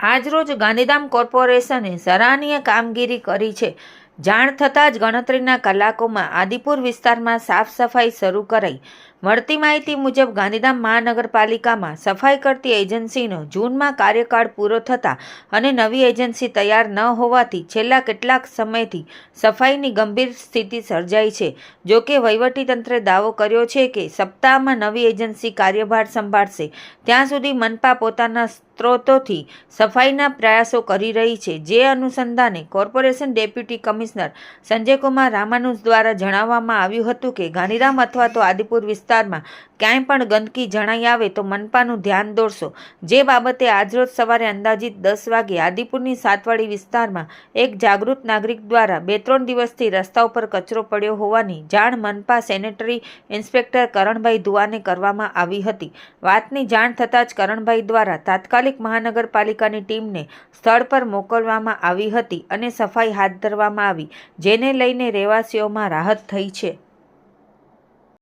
આજરોજ ગાંધીધામ કોર્પોરેશને સરાહનીય કામગીરી કરી છે। જાણ થતાં જ ગણતરીના કલાકોમાં આદિપુર વિસ્તારમાં સાફ સફાઈ શરૂ કરાઈ। મળતી માહિતી મુજબ ગાંધીધામ મહાનગરપાલિકામાં સફાઈ કરતી એજન્સીનો જૂનમાં કાર્યકાળ પૂરો થતાં અને નવી એજન્સી તૈયાર ન હોવાથી છેલ્લા કેટલાક સમયથી સફાઈની ગંભીર સ્થિતિ સર્જાઈ છે। જોકે વહીવટીતંત્રે દાવો કર્યો છે કે સપ્તાહમાં નવી એજન્સી કાર્યભાર સંભાળશે ત્યાં સુધી મનપા પોતાના સ્ત્રોતોથી સફાઈના પ્રયાસો કરી રહી છે। જે અનુસંધાને corporation deputy commissioner Sanjay Kumar Ramanuj દ્વારા જણાવવામાં આવ્યું હતું કે ગાંધીધામ અથવા તો આદિપુર વિસ્તારમાં ક્યાંય પણ ગંદકી જણાઈ આવે તો મનપાનું ધ્યાન દોરશો। જે બાબતે આજરોજ સવારે અંદાજિત 10 વાગે આદિપુરની સાતવાડી વિસ્તારમાં એક જાગૃત નાગરિક દ્વારા 2-3 દિવસથી રસ્તા ઉપર કચરો પડ્યો હોવાની જાણ મનપા સેનેટરી ઇન્સ્પેક્ટર કરણભાઈ દુઆને કરવામાં આવી હતી। વાતની જાણ થતાં જ કરણભાઈ દ્વારા તાત્કાલિક મહાનગરપાલિકાની ટીમને સ્થળ પર મોકલવામાં આવી હતી અને સફાઈ હાથ ધરવામાં આવી, જેને લઈને રહેવાસીઓમાં રાહત થઈ છે।